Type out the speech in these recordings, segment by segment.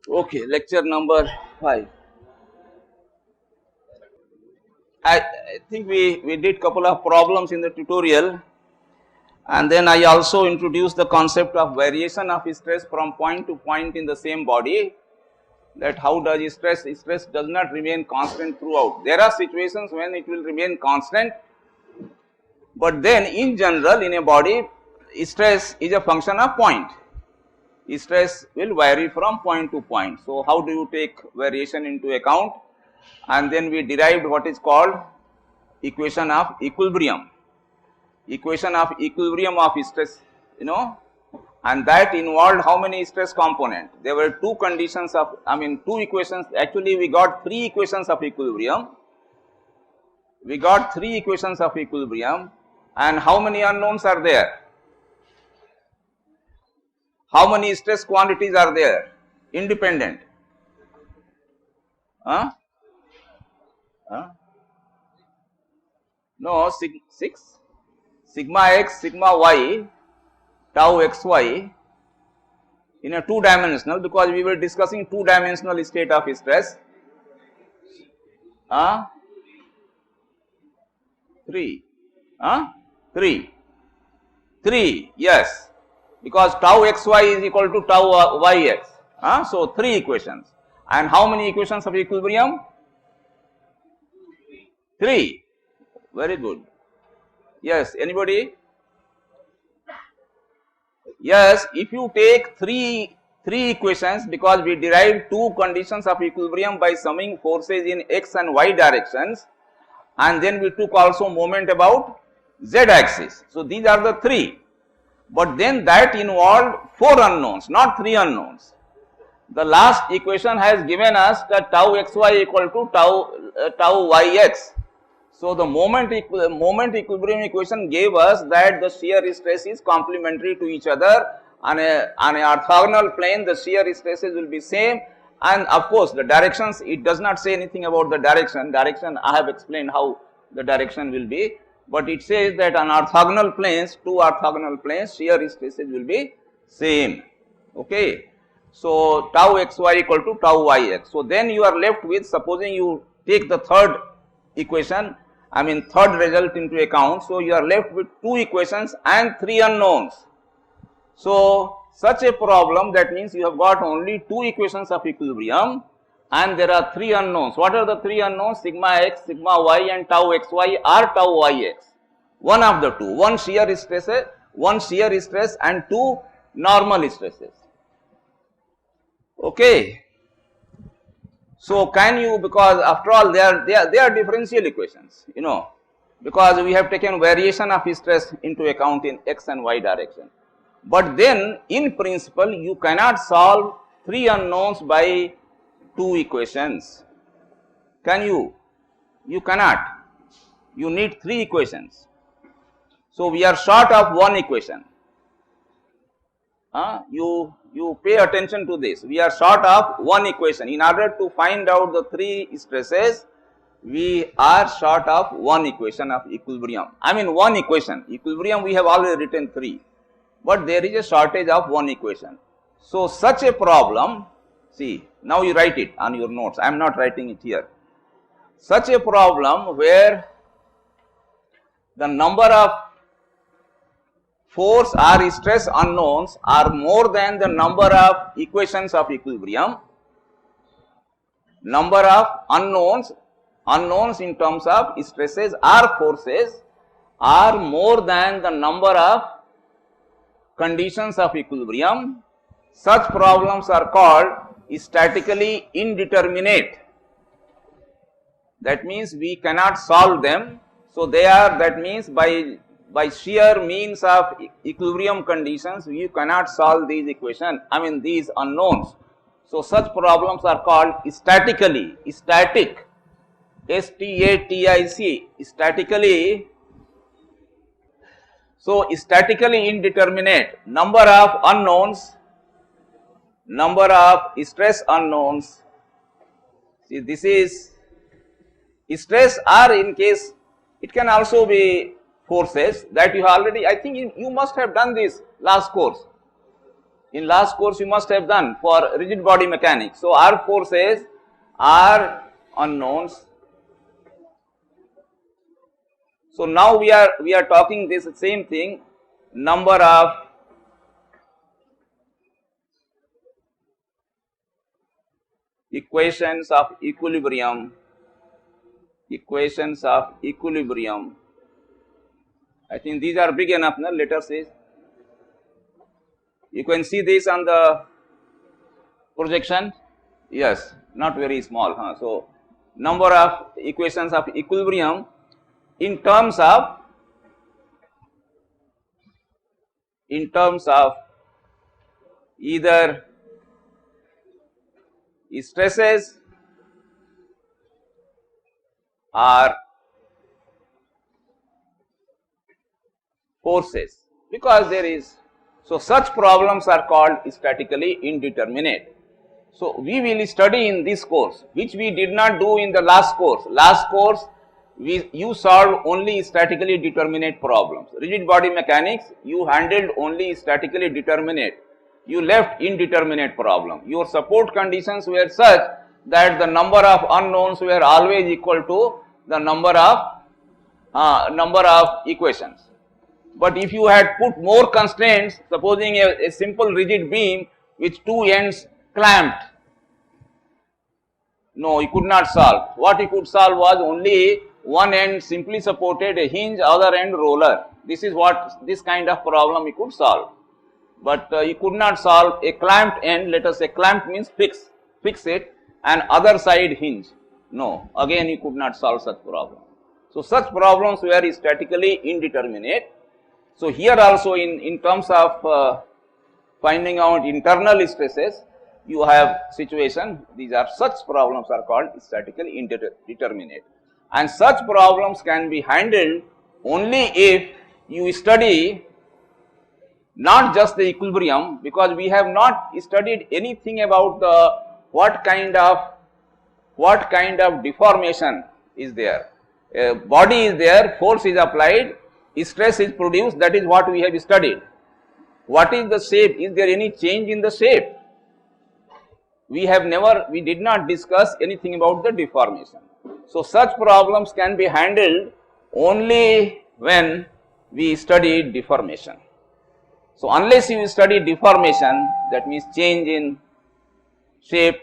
Okay, lecture number 5. I think we did couple of problems in the tutorial, and then I also introduced the concept of variation of stress from point to point in the same body, that how does stress does not remain constant throughout. There are situations when it will remain constant, but then in general in a body stress is a function of point. Stress will vary from point to point. So, how do you take variation into account? And then we derived what is called equation of equilibrium. Equation of equilibrium of stress, and that involved how many stress component? There were two conditions of, two equations. Actually, we got three equations of equilibrium. We got three equations of equilibrium, and how many unknowns are there? How many stress quantities are there? Independent. Huh? Huh? No, 6. Sigma x, sigma y, tau xy in a two dimensional, because we were discussing two dimensional state of stress. 3. 3, yes, because tau xy is equal to tau yx. So, 3 equations. And how many equations of equilibrium? 3. Very good. Yes, anybody? Yes, if you take three equations, because we derived two conditions of equilibrium by summing forces in x and y directions, and then we took also moment about z axis. So, these are the 3, but then that involved 4 unknowns, not 3 unknowns. The last equation has given us that tau xy equal to tau yx. So, the moment equilibrium equation gave us that the shear stress is complementary to each other. On a orthogonal plane, the shear stresses will be same, and of course, the directions, it does not say anything about the direction. I have explained how the direction will be, but it says that on orthogonal planes, two orthogonal planes, shear stresses will be same. Okay. So, tau xy equal to tau yx. So, then you are left with, supposing you take the third equation, third result into account. So, you are left with 2 equations and 3 unknowns. So, such a problem, that means you have got only 2 equations of equilibrium and there are 3 unknowns. What are the 3 unknowns? Sigma x, sigma y and tau xy or tau yx. One of the two, one shear stress and 2 normal stresses. Okay. So, can you, because after all they are differential equations, because we have taken variation of stress into account in x and y direction. But then in principle you cannot solve 3 unknowns by 2 equations. Can you? You cannot. You need 3 equations. So, we are short of 1 equation. You pay attention to this. We are short of 1 equation. In order to find out the 3 stresses, we are short of 1 equation of equilibrium. 1 equation. Equilibrium we have already written 3, but there is a shortage of 1 equation. So, such a problem, see, now you write it on your notes. I am not writing it here. Such a problem where the number of force or stress unknowns are more than the number of equations of equilibrium. Number of unknowns in terms of stresses or forces are more than the number of conditions of equilibrium. Such problems are called statically indeterminate. That means we cannot solve them. So, they are, that means by sheer means of equilibrium conditions, you cannot solve these equations, these unknowns. So, such problems are called static, S-T-A-T-I-C, statically. So, statically indeterminate, number of unknowns, number of stress unknowns. See, this is stress, or in case it can also be forces, that you already, I think you must have done this last course. In last course you must have done for rigid body mechanics. So R forces are unknowns. So now we are talking this same thing, number of equations of equilibrium. I think these are big enough, no? Letters is. You can see this on the projection. Yes, not very small. Huh? So number of equations of equilibrium in terms of either stresses or forces, because there is, so such problems are called statically indeterminate. So we will study in this course, which we did not do in the last course. Last course you solved only statically determinate problems. Rigid body mechanics, you handled only statically determinate. You left indeterminate problem. Your support conditions were such that the number of unknowns were always equal to the number of equations. But if you had put more constraints, supposing a simple rigid beam with two ends clamped, no, you could not solve. What you could solve was only one end simply supported, a hinge, other end roller. This is what, this kind of problem you could solve. But you could not solve a clamped end. Let us say clamped means fix it, and other side hinge. No, again you could not solve such problem. So such problems were statically indeterminate. So here also in terms of finding out internal stresses, you have situation, these are, such problems are called statically indeterminate, and such problems can be handled only if you study not just the equilibrium, because we have not studied anything about the what kind of deformation is there. A body is there, force is applied, stress is produced, that is what we have studied. What is the shape? Is there any change in the shape? We did not discuss anything about the deformation. So such problems can be handled only when we study deformation. So unless you study deformation, that means change in shape,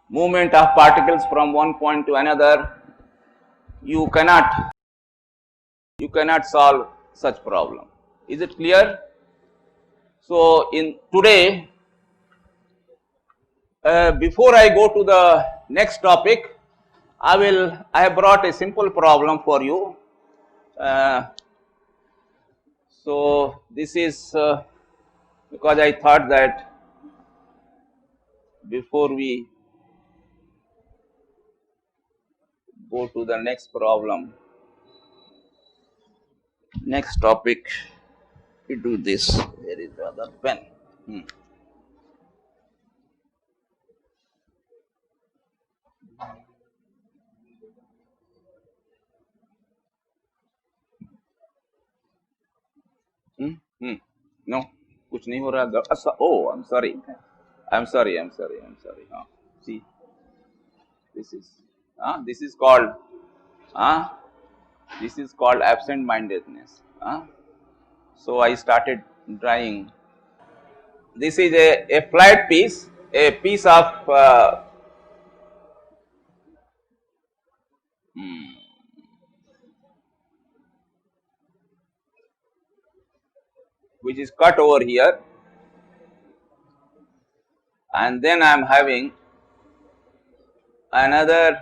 movement of particles from one point to another, you cannot solve such problem. Is it clear? So in today, before I go to the next topic, I have brought a simple problem for you. So this is because I thought that before we go to the next problem, next topic, we do this. There is the other pen. No, कुछ नहीं हो रहा. Oh, I'm sorry. See, this is called absent-mindedness. So I started drawing. This is a flat piece, a piece of which is cut over here, and then I am having another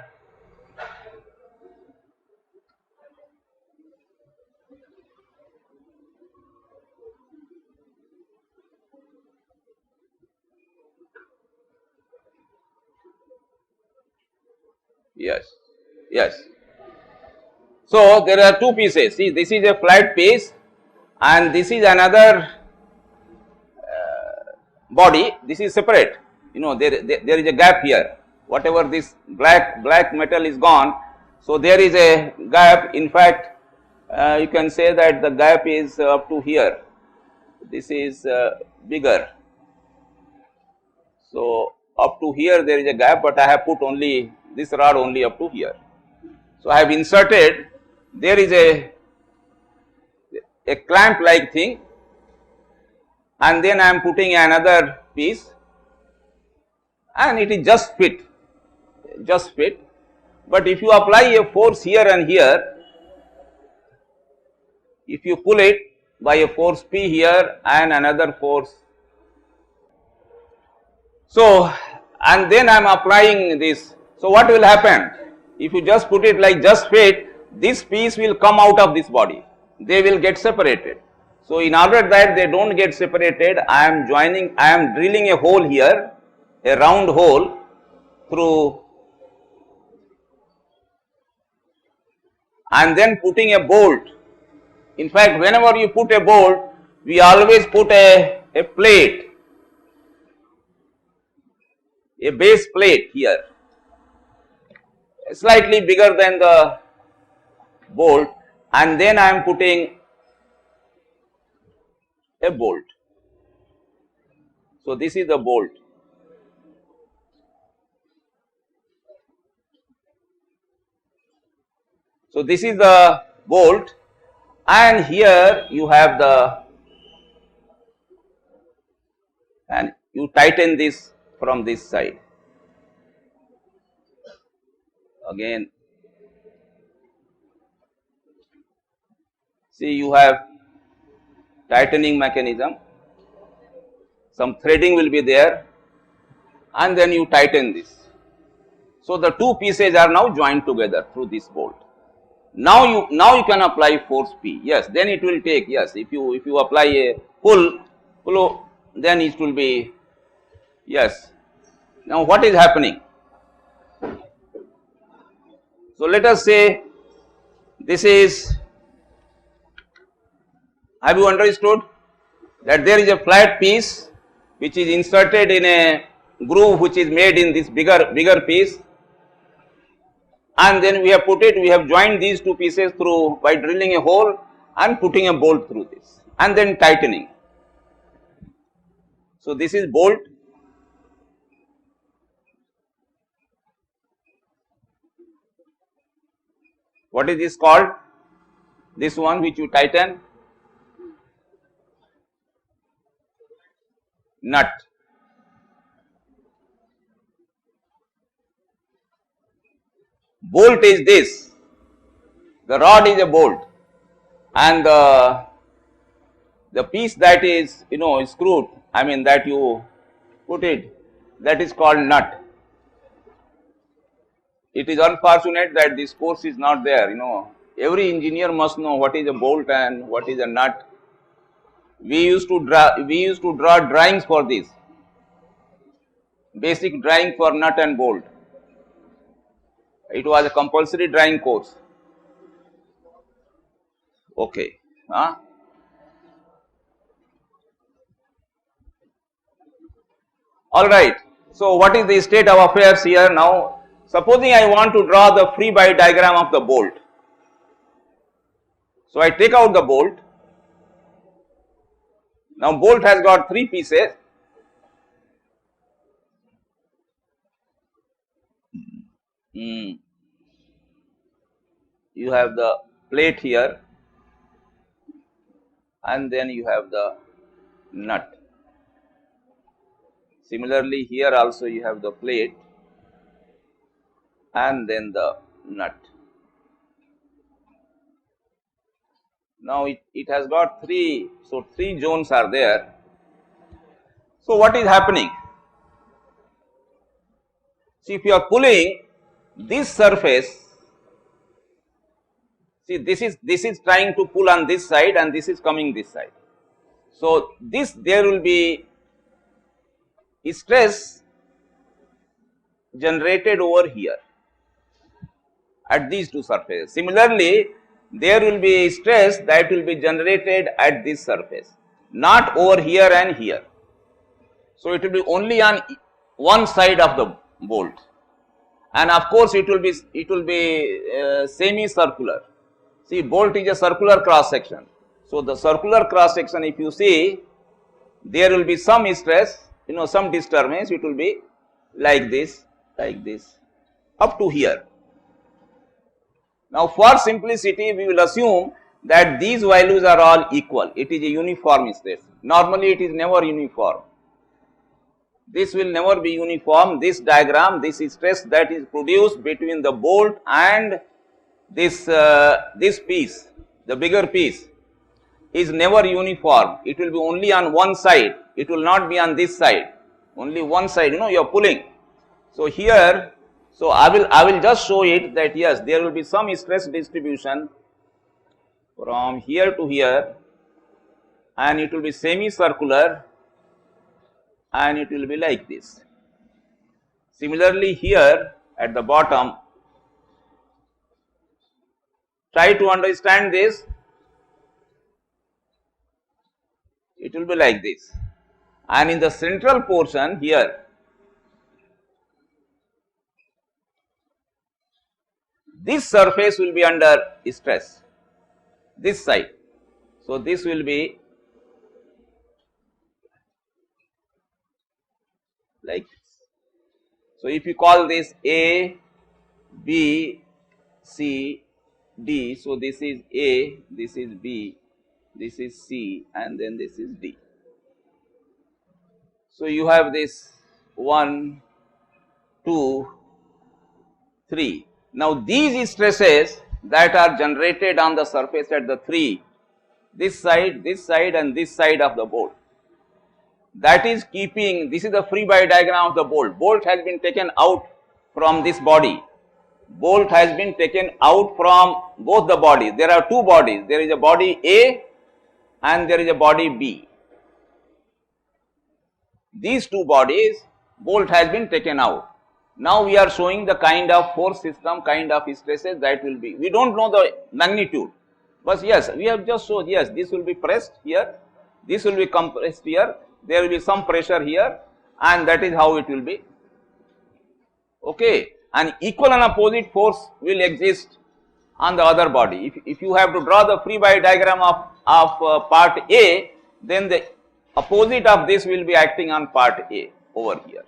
yes. So there are two pieces. See, this is a flat piece and this is another body. This is separate. You know, there is a gap here. Whatever this black metal is gone, so there is a gap. In fact, you can say that the gap is up to here. This is bigger. So up to here there is a gap, but I have put only this rod only up to here. So I have inserted, there is a clamp like thing, and then I am putting another piece, and it is just fit. But if you apply a force here and here, if you pull it by a force P here and another force, so and then I am applying this, so what will happen? If you just put it like just fit, this piece will come out of this body, they will get separated. So in order that they don't get separated, I am drilling a hole here, a round hole through, and then putting a bolt. In fact, whenever you put a bolt, we always put a plate, a base plate here, slightly bigger than the bolt, and then I am putting a bolt. So this is the bolt. So this is the bolt, and here you have and you tighten this from this side. Again, see, you have tightening mechanism, some threading will be there, and then you tighten this. So the two pieces are now joined together through this bolt. Now you can apply force P. Yes, then it will take, yes, if you apply a pull, then it will be, yes. Now what is happening? So let us say this is, have you understood that there is a flat piece which is inserted in a groove which is made in this bigger piece, and then we have joined these two pieces through by drilling a hole and putting a bolt through this, and then tightening. So this is bolt. What is this called? This one which you tighten? Nut. Bolt is this, the rod is a bolt, and the piece that is screwed, I mean that you put it, that is called nut. It is unfortunate that this course is not there. Every engineer must know what is a bolt and what is a nut. We used to draw drawings for this, basic drawing for nut and bolt. It was a compulsory drawing course. Okay. Alright. So what is the state of affairs here now? Supposing I want to draw the free body diagram of the bolt. So I take out the bolt. Now bolt has got three pieces. You have the plate here, and then you have the nut. Similarly, here also you have the plate and then the nut. Now it has got three, so three zones are there. So what is happening? See, if you are pulling this surface, see this is trying to pull on this side and this is coming this side. So there will be stress generated over here at these two surfaces. Similarly, there will be stress that will be generated at this surface, not over here and here. So it will be only on one side of the bolt, and of course it will be semi-circular. See, bolt is a circular cross section. So the circular cross section, if you see, there will be some stress some disturbance, it will be like this, up to here. Now for simplicity, we will assume that these values are all equal. It is a uniform stress. Normally it is never uniform. This will never be uniform. This diagram, this stress that is produced between the bolt and this piece, the bigger piece, is never uniform. It will be only on one side. It will not be on this side. Only one side. You are pulling. So here, so I will just show it that yes, there will be some stress distribution from here to here, and it will be semicircular, and it will be like this. Similarly here at the bottom, try to understand this, it will be like this, and in the central portion here, this surface will be under stress, this side. So this will be like this. So if you call this A, B, C, D, so this is A, this is B, this is C, and then this is D. So you have this 1, 2, 3. Now these stresses that are generated on the surface at the 3, this side and this side of the bolt, that is keeping, this is the free body diagram of the bolt. Bolt has been taken out from this body. Bolt has been taken out from both the bodies. There are two bodies. There is a body A and there is a body B. These two bodies, bolt has been taken out. Now we are showing the kind of force system, kind of stresses that will be. We don't know the magnitude, but yes, we have just shown, yes, this will be pressed here, this will be compressed here, there will be some pressure here, and that is how it will be. Okay, and equal and opposite force will exist on the other body. If you have to draw the free body diagram of part A, then the opposite of this will be acting on part A over here.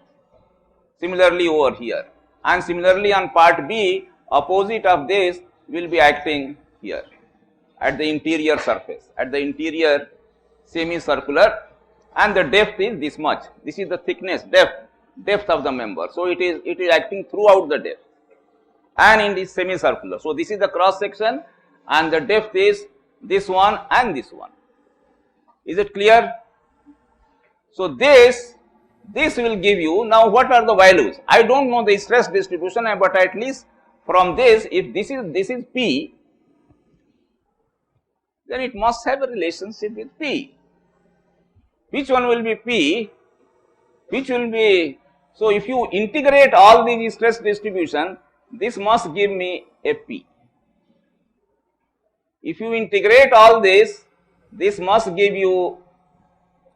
Similarly over here, and similarly on part B, opposite of this will be acting here at the interior surface, at the interior semicircular, and the depth is this much. This is the thickness, depth of the member. So it is acting throughout the depth and in this semicircular. So this is the cross section, and the depth is this one and this one. Is it clear? So this will give you, now what are the values? I don't know the stress distribution, but at least from this, if this is P, then it must have a relationship with P. Which one will be P? Which will be, so if you integrate all these stress distribution, this must give me a P. If you integrate all this, this must give you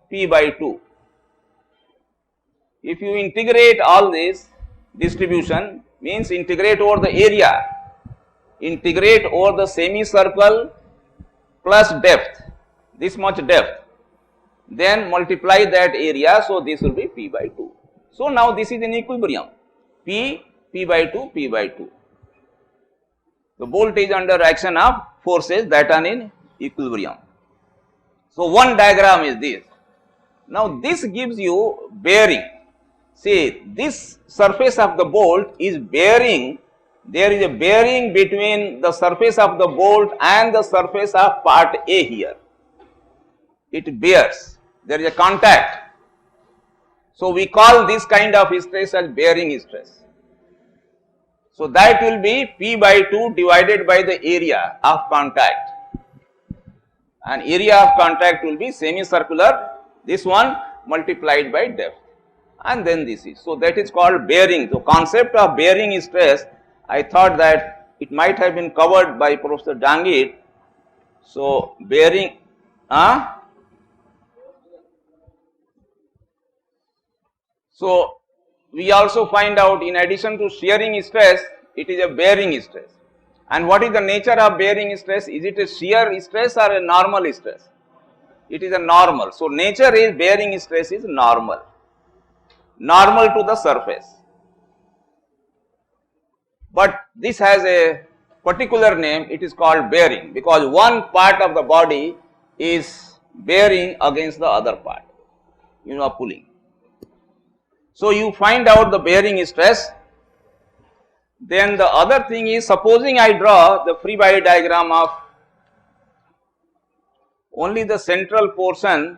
P by 2. If you integrate all this distribution, means integrate over the area, integrate over the semicircle plus depth, this much depth, then multiply that area, so this will be P by 2. So now this is in equilibrium, P by 2, P by 2. The bolt is under action of forces that are in equilibrium. So one diagram is this. Now this gives you bearing. See, this surface of the bolt is bearing, there is a bearing between the surface of the bolt and the surface of part A here. It bears, there is a contact. So we call this kind of stress as bearing stress. So that will be P by 2 divided by the area of contact. And area of contact will be semicircular, this one multiplied by depth. And then this is, so that is called bearing. So concept of bearing stress, I thought that it might have been covered by Professor Jangid. So bearing, so we also find out, in addition to shearing stress, it is a bearing stress. And what is the nature of bearing stress? Is it a shear stress or a normal stress? It is a normal. So nature is bearing stress is normal. normal to the surface. But this has a particular name, it is called bearing, because one part of the body is bearing against the other part, pulling. So you find out the bearing stress. Then the other thing is, supposing I draw the free body diagram of only the central portion,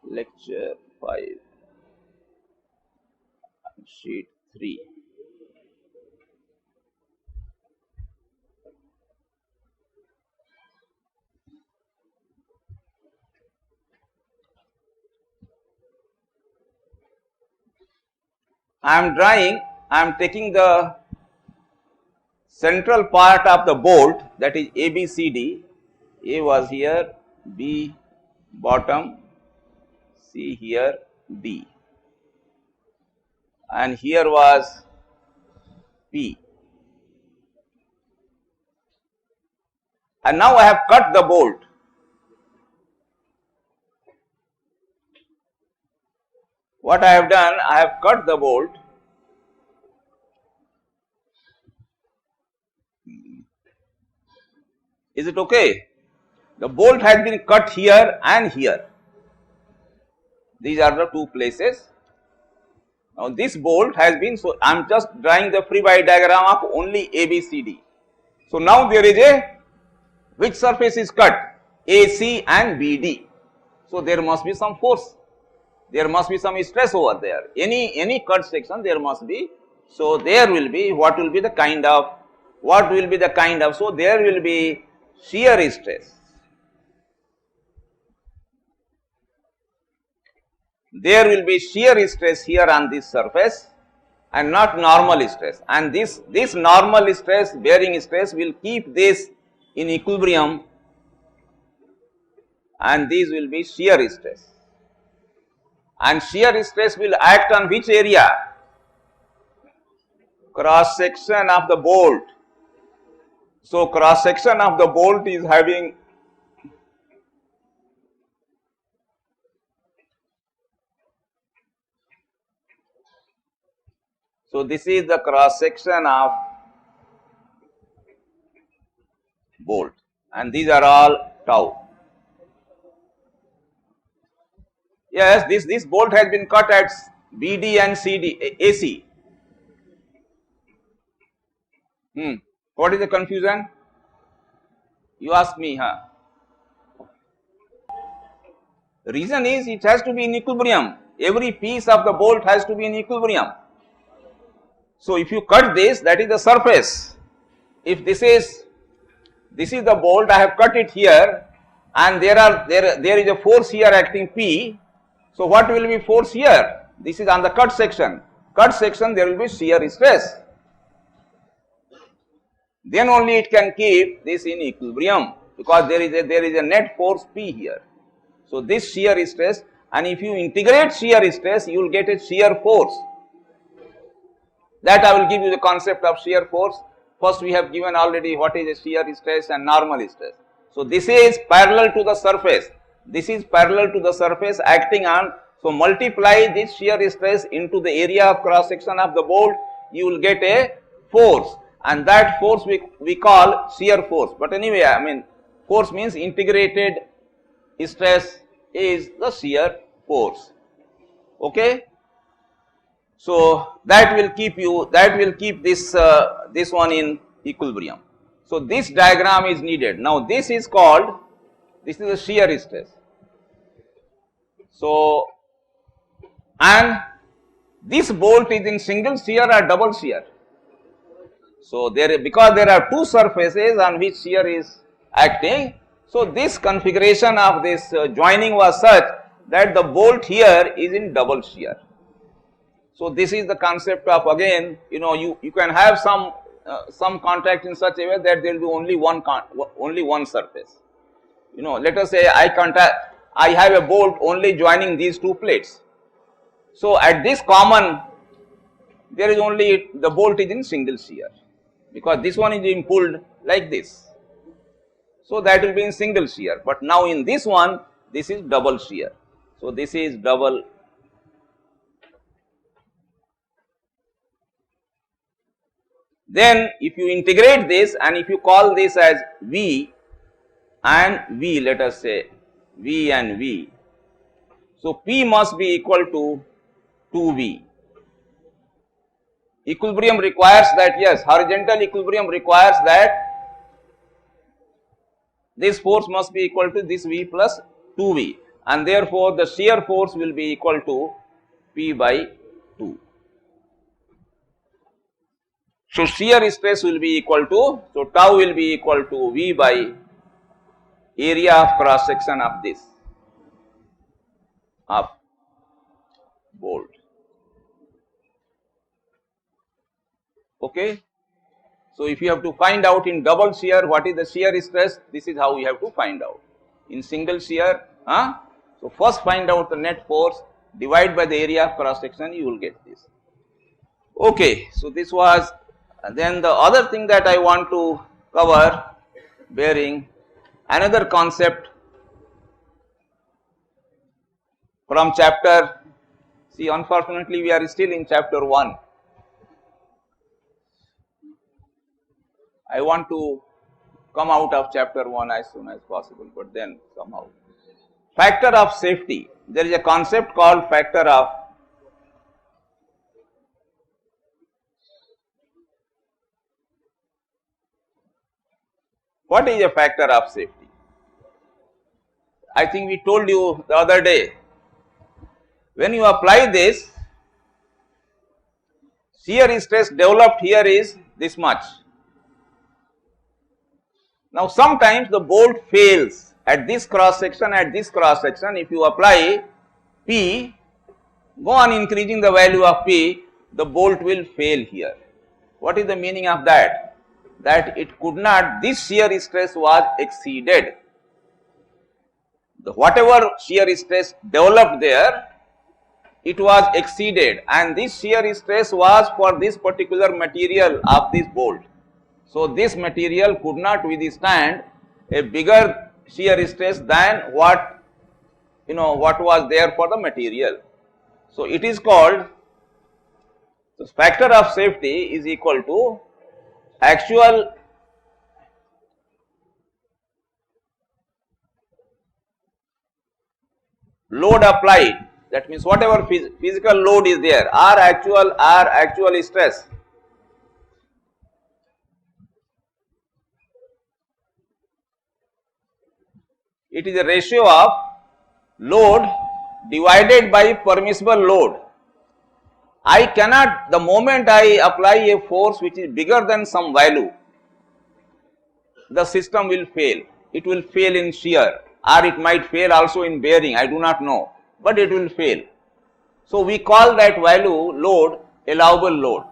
lecture 5, sheet 3. I am taking the central part of the bolt, that is ABCD. A was here, B bottom, C here, D, and here was P. And now I have cut the bolt. What I have done, I have cut the bolt. Is it okay? The bolt has been cut here and here. These are the two places. Now this bolt has been, so I am just drawing the free body diagram of only ABCD. So now there is a, which surface is cut? AC and BD. So there must be some force. There must be some stress over there. Any cut section there must be. So there will be, what will be the kind of, so there will be shear stress. There will be shear stress here on this surface and not normal stress, and this normal stress, bearing stress, will keep this in equilibrium, and these will be shear stress. And shear stress will act on which area? Cross section of the bolt. So cross section of the bolt is having, so this is the cross section of bolt, and these are all tau. Yes, this bolt has been cut at BD and CD, AC. What is the confusion? You ask me, huh? The reason is, it has to be in equilibrium. Every piece of the bolt has to be in equilibrium. So if you cut this, that is the surface. If this is the bolt, I have cut it here, and there is a force here acting P. So what will be force here? This is on the cut section. Cut section, there will be shear stress. Then only it can keep this in equilibrium, because there is a net force P here. So this shear stress, and if you integrate shear stress, you will get a shear force. That I will give you the concept of shear force. First we have given already what is a shear stress and normal stress. So this is parallel to the surface. This is parallel to the surface acting on, so multiply this shear stress into the area of cross section of the bolt, you will get a force, and that force we call shear force. But anyway, I mean, force means integrated stress is the shear force. Okay. So that will keep this one in equilibrium. So this diagram is needed. Now this is a shear stress. So, and this bolt is in single shear or double shear. So because there are two surfaces on which shear is acting, so this configuration of this joining was such that the bolt here is in double shear. So this is the concept of, again, you can have some contact in such a way that there will be only one surface. Let us say I have a bolt only joining these two plates. So at this common, there is only, the bolt is in single shear, because this one is being pulled like this. So that will be in single shear, but now in this one, this is double shear. So this is double Then if you integrate this and if you call this as V and V, let us say V and V. So P must be equal to 2V. Equilibrium requires that, yes, horizontal equilibrium requires that this force must be equal to this V plus 2V, and therefore the shear force will be equal to P by 2. So shear stress will be equal to, so tau will be equal to V by area of cross section of this, of bolt. Okay. So if you have to find out in double shear what is the shear stress, this is how we have to find out. In single shear, so first find out the net force, divide by the area of cross section, you will get this. Okay, so this was, then the other thing that I want to cover, bearing another concept from chapter, see, unfortunately we are still in chapter 1. I want to come out of chapter 1 as soon as possible, but then somehow. Factor of safety. There is a concept called factor of what is a factor of safety? I think we told you the other day, when you apply this, shear stress developed here is this much. Now sometimes the bolt fails at this cross section, if you apply P, go on increasing the value of P, the bolt will fail here. What is the meaning of that? That it could not, this shear stress was exceeded. Whatever shear stress developed there, it was exceeded, and this shear stress was for this particular material of this bolt. So this material could not withstand a bigger shear stress than what was there for the material. So it is called, the factor of safety is equal to actual load applied, that means whatever physical load is there, R actual stress, it is a ratio of load divided by permissible load. I cannot, the moment I apply a force which is bigger than some value, the system will fail. It will fail in shear, or it might fail also in bearing, I do not know, but it will fail. So we call that value load allowable load,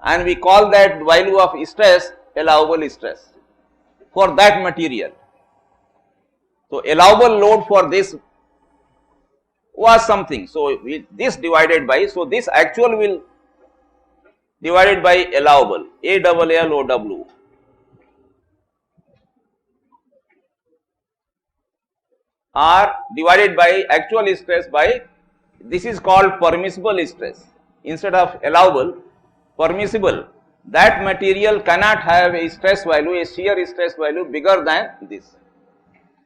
and we call that value of stress allowable stress for that material. So allowable load for this was something, so this divided by, so this actual will divided by allowable, ALLOW, or divided by actual stress by, this is called permissible stress, instead of allowable, permissible. That material cannot have a stress value, a shear stress value bigger than this,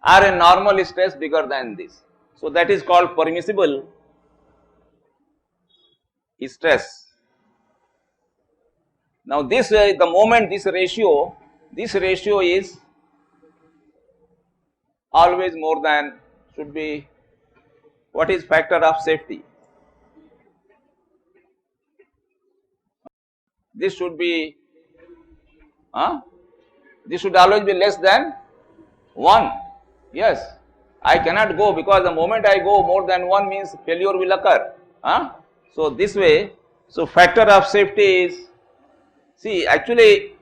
or a normal stress bigger than this. So that is called permissible stress. Now this, the moment this ratio is always more than, should be, what is factor of safety? This should be, this should always be less than 1. Yes, I cannot go, because the moment I go more than 1 means failure will occur. So this way, so factor of safety is, see, actually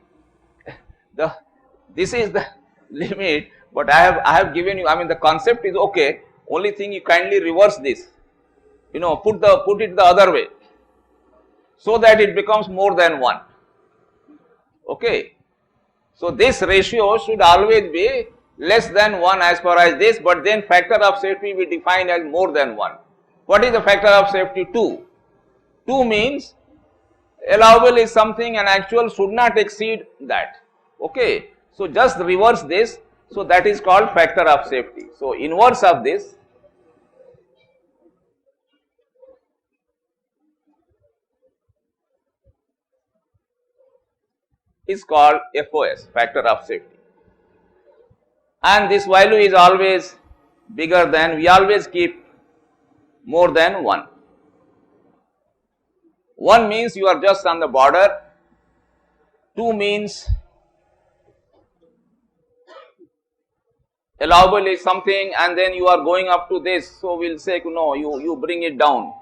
this is the limit, but I have given you, I mean the concept is okay, only thing you kindly reverse this, put it the other way, so that it becomes more than 1. Okay. So this ratio should always be less than 1 as far as this, but then factor of safety we define as more than 1. What is the factor of safety? 2. 2 means allowable is something and actual should not exceed that. Okay. So just reverse this. So that is called factor of safety. So inverse of this is called FOS, factor of safety. And this value is always bigger than, we always keep more than 1. 1 means you are just on the border, 2 means allowable is something and then you are going up to this. So we will say no, you bring it down,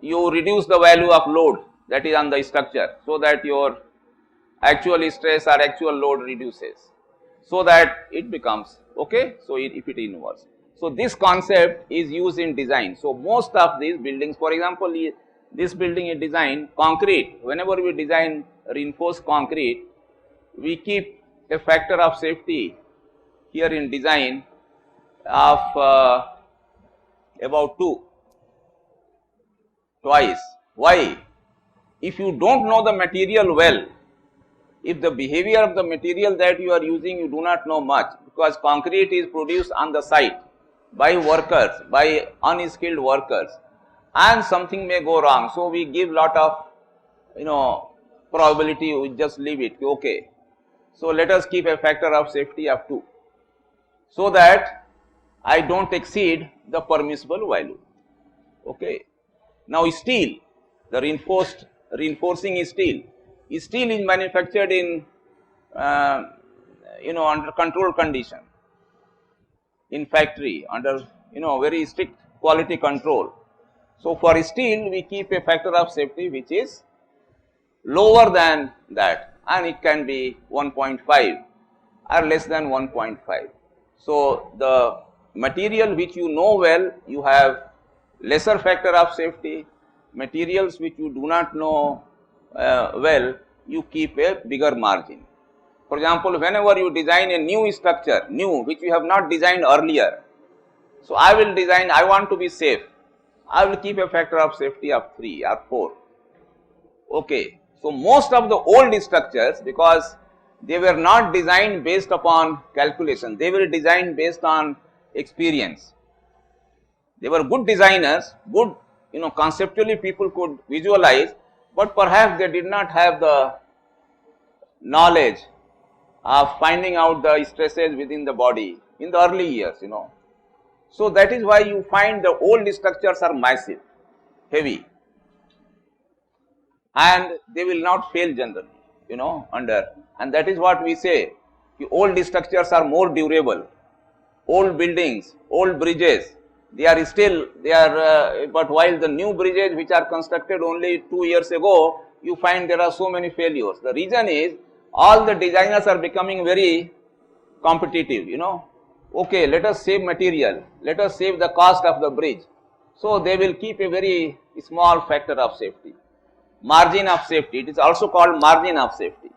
you reduce the value of load that is on the structure, so that your actual stress or actual load reduces, so that it becomes okay. So if it inverse. So this concept is used in design. So most of these buildings, for example, this building is designed concrete. Whenever we design reinforced concrete, we keep a factor of safety here in design of about 2, twice. Why? If you don't know the material well, if the behavior of the material that you are using you do not know much, because concrete is produced on the site by workers, by unskilled workers, and something may go wrong. So we give lot of probability, we just leave it, okay. So let us keep a factor of safety of 2, so that I don't exceed the permissible value. Okay. Now steel, the reinforcing steel is manufactured in under controlled condition in factory, under very strict quality control. So for steel we keep a factor of safety which is lower than that, and it can be 1.5 or less than 1.5. So the material which you know well, you have lesser factor of safety. Materials which you do not know well, you keep a bigger margin. For example, whenever you design a new structure, which you have not designed earlier, so I will design, I want to be safe, I will keep a factor of safety of 3 or 4. Okay. So most of the old structures, because they were not designed based upon calculation, they were designed based on experience. They were good designers, good, conceptually people could visualize, but perhaps they did not have the knowledge of finding out the stresses within the body in the early years, So that is why you find the old structures are massive, heavy, and they will not fail generally, and that is what we say, the old structures are more durable. Old buildings, old bridges, but while the new bridges which are constructed only 2 years ago, you find there are so many failures. The reason is all the designers are becoming very competitive, okay, let us save material, let us save the cost of the bridge. So they will keep a very small factor of safety, margin of safety. It is also called margin of safety.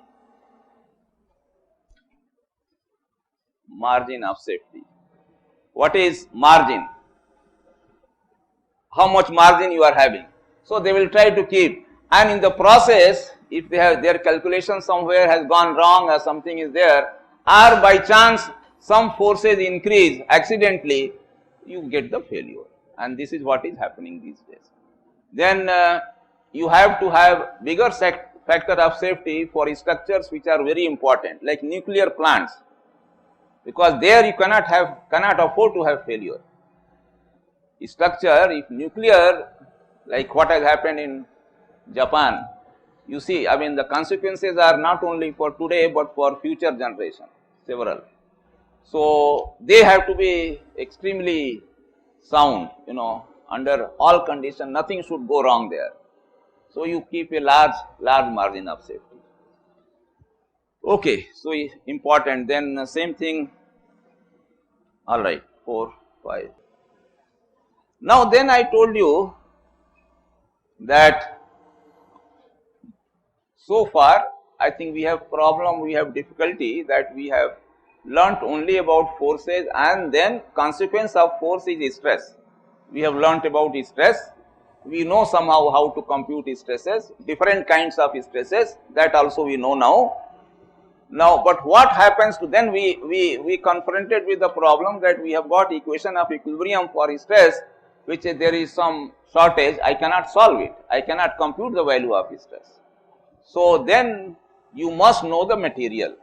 Margin of safety. What is margin? How much margin you are having. So they will try to keep, and in the process, if they have their calculation somewhere has gone wrong or something is there, or by chance some forces increase accidentally, you get the failure, and this is what is happening these days. Then you have to have bigger factor of safety for structures which are very important, like nuclear plants, because there you cannot afford to have failure. Structure, if nuclear, like what has happened in Japan, you see, the consequences are not only for today but for future generation, several. So they have to be extremely sound, under all conditions, nothing should go wrong there. So you keep a large margin of safety. Okay, so important. Then same thing. All right, 4, 5. Now then I told you that so far I think we have problem, we have difficulty, that we have learnt only about forces, and then consequence of force is stress. We have learnt about stress, we know somehow how to compute stresses, different kinds of stresses, that also we know now. Now, but what happens to then we confronted with the problem that we have got equation of equilibrium for stress, which there is some shortage, I cannot solve it, I cannot compute the value of stress. So, then you must know the material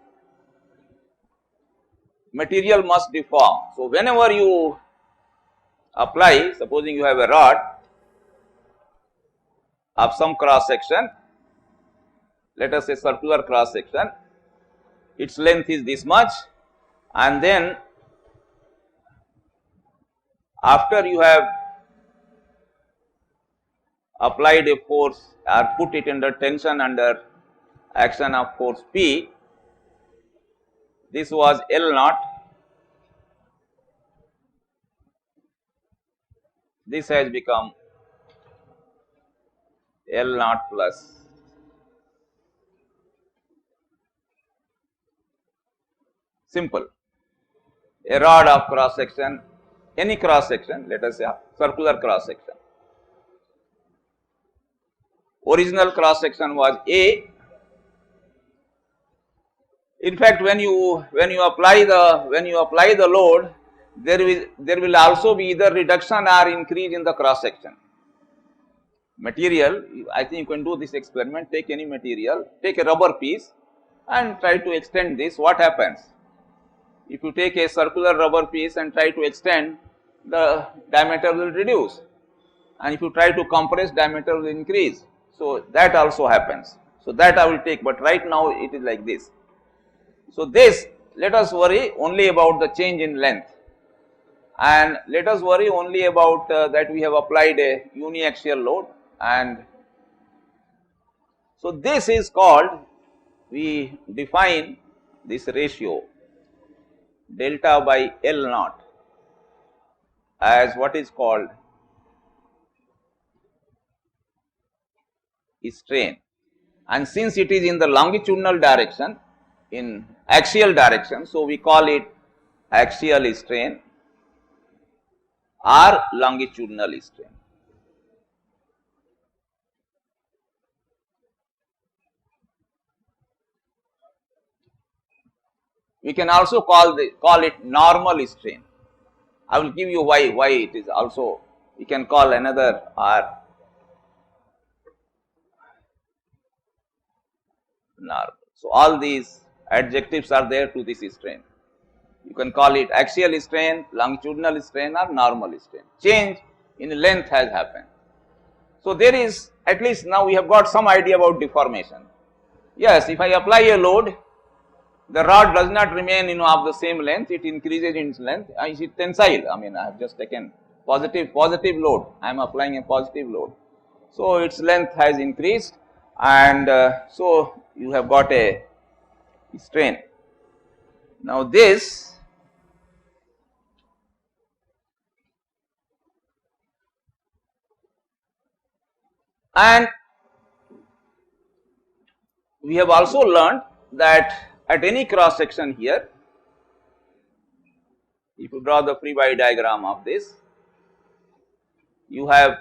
must deform. So, whenever you apply, supposing you have a rod of some cross section, let us say circular cross section, its length is this much, and then after you have applied a force or put it under tension under action of force P, this was L naught, this has become L naught plus simple. A rod of cross section, any cross section, let us say circular cross section. Original cross section was A. In fact, when you apply the load, there will also be either reduction or increase in the cross section. Material, I think you can do this experiment, take any material, take a rubber piece and try to extend this. What happens? If you take a circular rubber piece and try to extend, the diameter will reduce, and if you try to compress, diameter will increase. So, that also happens. So, that I will take, but right now it is like this. So, this, let us worry only about the change in length, and let us worry only about that we have applied a uniaxial load, and so this is called, we define this ratio delta by L naught as what is called strain, and since it is in the longitudinal direction, in axial direction, so we call it axial strain or longitudinal strain. We can also call it normal strain. I will give you why it is also, we can call another R normal. So, all these adjectives are there to this strain. You can call it axial strain, longitudinal strain or normal strain. Change in length has happened. So, there is, at least now we have got some idea about deformation. Yes, if I apply a load, the rod does not remain of the same length, it increases in its length. Is it tensile? I mean, I have just taken positive load, I am applying a positive load. So, its length has increased, and so you have got a strain. Now, this and we have also learned that at any cross section here, if you draw the free body diagram of this, you have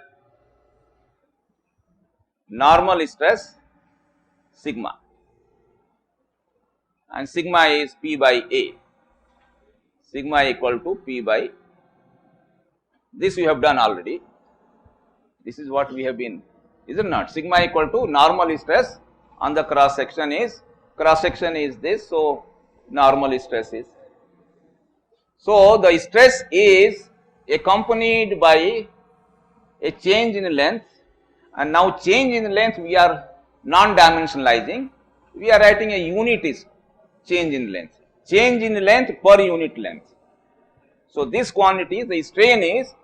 normal stress sigma, and sigma is P by A, sigma equal to P by, this we have done already, this is what we have been, is it not? Sigma equal to normal stress on the cross section is this, so normal stress is. So, the stress is accompanied by a change in length, and now change in length we are non-dimensionalizing, we are writing a unit is change in length per unit length. So, this quantity, the strain is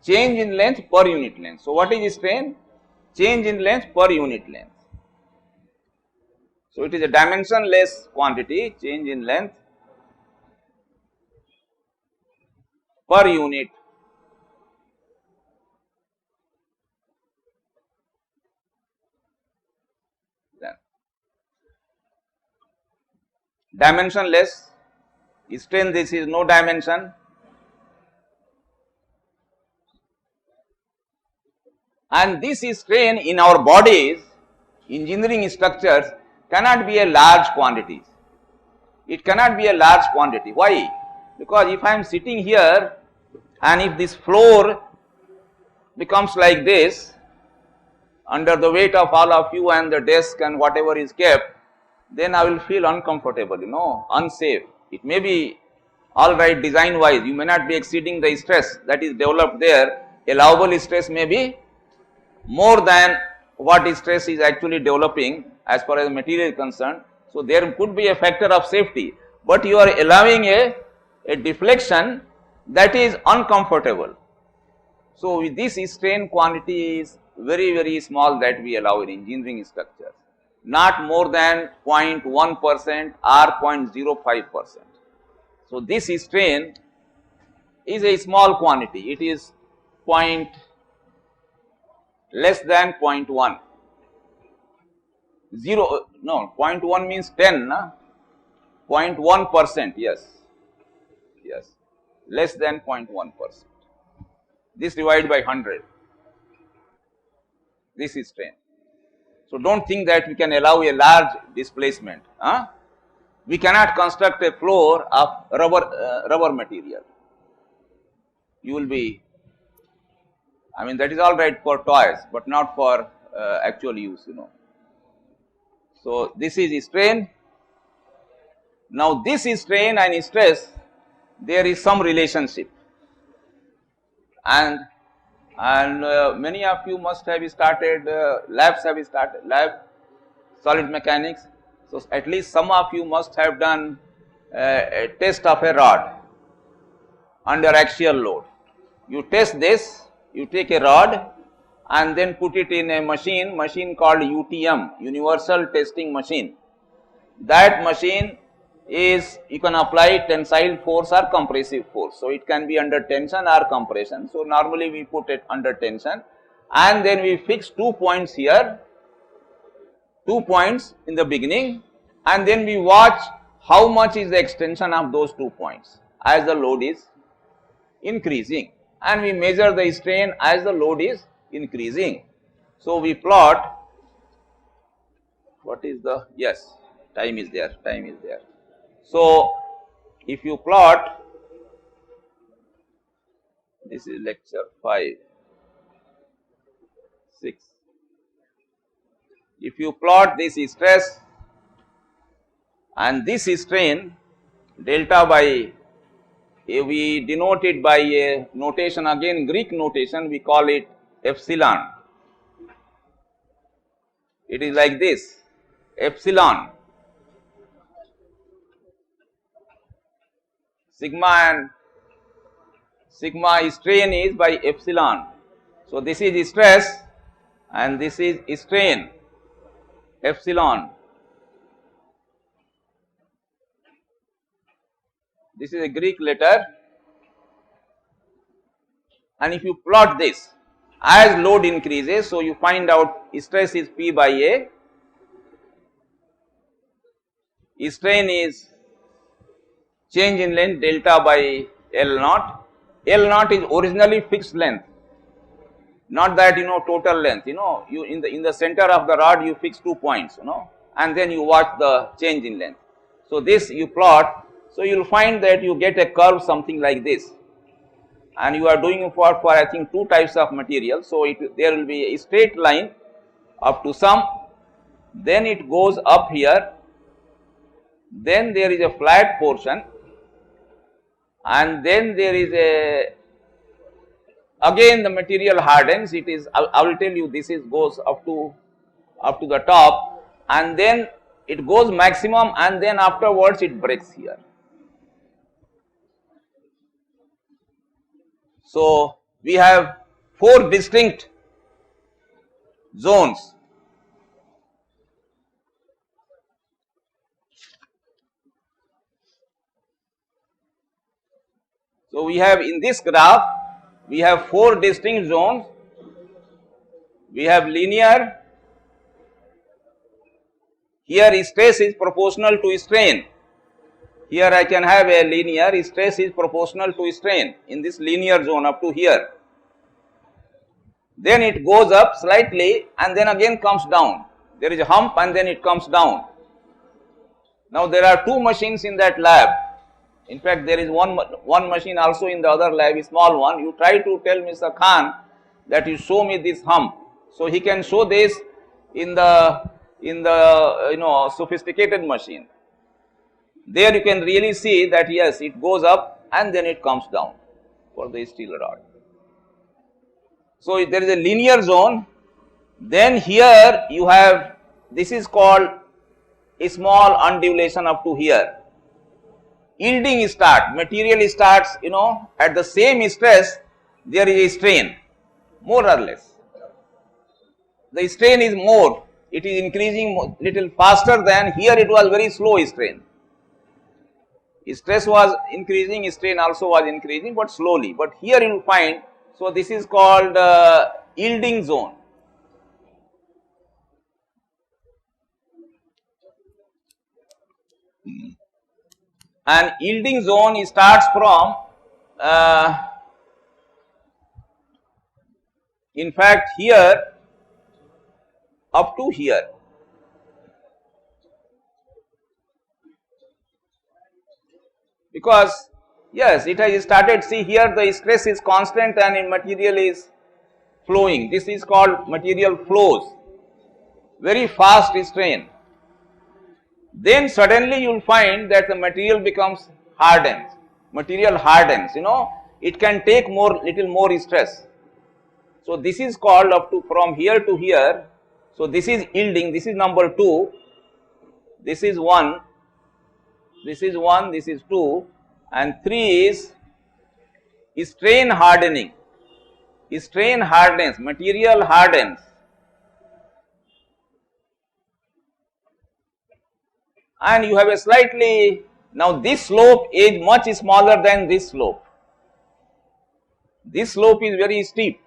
change in length per unit length. So, what is strain? Change in length per unit length. So, it is a dimensionless quantity, change in length per unit length. Dimensionless strain, this is no dimension. And this strain in our bodies, engineering structures, cannot be a large quantity. It cannot be a large quantity. Why? Because if I am sitting here and if this floor becomes like this, under the weight of all of you and the desk and whatever is kept, then I will feel uncomfortable, unsafe. It may be all right design wise, you may not be exceeding the stress that is developed there. Allowable stress may be more than what stress is actually developing as far as the material is concerned. So, there could be a factor of safety, but you are allowing a deflection that is uncomfortable. So, with this strain quantity is very small that we allow in engineering structures, not more than 0.1% or 0.05%. So, this strain is a small quantity, it is less than 0.1. 0.1 means 10, 0.1%, yes, less than 0.1%. This divided by 100, this is strain. So, do not think that we can allow a large displacement. We cannot construct a floor of rubber material. You will be, I mean, that is all right for toys, but not for actual use, So, this is strain. Now, this is strain and stress, there is some relationship, and many of you must have started lab solid mechanics. So, at least some of you must have done a test of a rod under axial load. You test this, you take a rod and then put it in a machine called UTM, Universal Testing Machine. That machine is, you can apply tensile force or compressive force. So, it can be under tension or compression. So, normally we put it under tension and then we fix 2 points here, 2 points in the beginning, and then we watch how much is the extension of those 2 points as the load is increasing, and we measure the strain as the load is increasing. So, we plot what is the, yes, time is there. So, if you plot, this is lecture 5, 6. If you plot this is stress and this is strain, delta by we denote it by a notation, again Greek notation, we call it epsilon. It is like this, epsilon, sigma strain is by epsilon. So, this is stress and this is strain, epsilon. This is a Greek letter, and if you plot this as load increases, so you find out stress is P by A, strain is change in length delta by L naught. L naught is originally fixed length, not that total length. You in the center of the rod you fix 2 points, and then you watch the change in length. So, this you plot. So, you will find that you get a curve something like this, and you are doing it for I think 2 types of material. So, there will be a straight line up to some, then it goes up here, then there is a flat portion, and then there is a, again the material hardens. It is, I will tell you, this is goes up to the top, and then it goes maximum, and then afterwards it breaks here. So, we have 4 distinct zones. So, we have in this graph, we have 4 distinct zones. We have linear, here stress is proportional to strain. Here I can have a linear, stress is proportional to strain in this linear zone up to here. then it goes up slightly and then again comes down. There is a hump and then it comes down. Now there are two machines in that lab. In fact, there is one machine also in the other lab, a small one. You try to tell Mr. Khan that you show me this hump. So he can show this in the sophisticated machine. There you can really see that yes, it goes up and then it comes down for the steel rod. So there is a linear zone. Then here you have, this is called a small undulation up to here. Yielding start, material starts, at the same stress there is a strain, more or less. The strain is more, it is increasing little faster than here, it was very slow strain. Stress was increasing, strain also was increasing, but slowly. But here you will find, so this is called yielding zone. And yielding zone starts from, in fact, here up to here. Because yes, it has started, see here the stress is constant and in material is flowing. This is called material flows, very fast strain. Then suddenly you will find that the material becomes hardened, material hardens, it can take little more stress. So this is called up to from here to here. So this is yielding, this is number 2, this is 1, this is 1, this is 2, and 3 is strain hardening. Strain hardens, material hardens. And you have a slightly, now this slope is much smaller than this slope. This slope is very steep.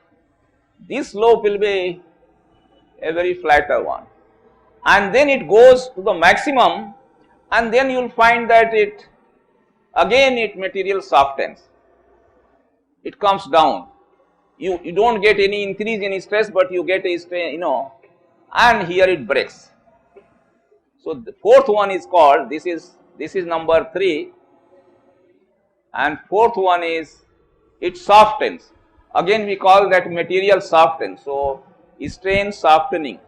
This slope will be a very flatter one. And then it goes to the maximum, and then you will find that it material softens. It comes down. You do not get any increase in stress, but you get a strain, and here it breaks. So the fourth one is called, this is number 3, and fourth one is it softens. Again we call that material softens. So strain softening.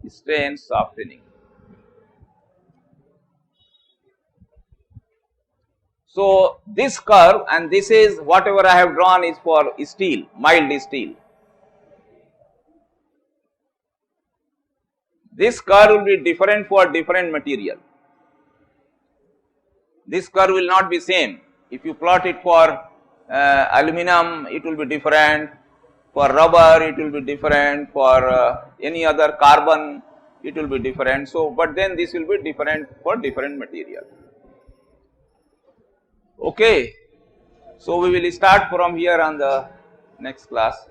Strain softening. So this curve, and this is whatever I have drawn is for steel, mild steel. This curve will be different for different material. This curve will not be same. If you plot it for aluminum, it will be different. For rubber, it will be different. For any other carbon, it will be different. So, but then this will be different for different material. Okay. So we will start from here on the next class.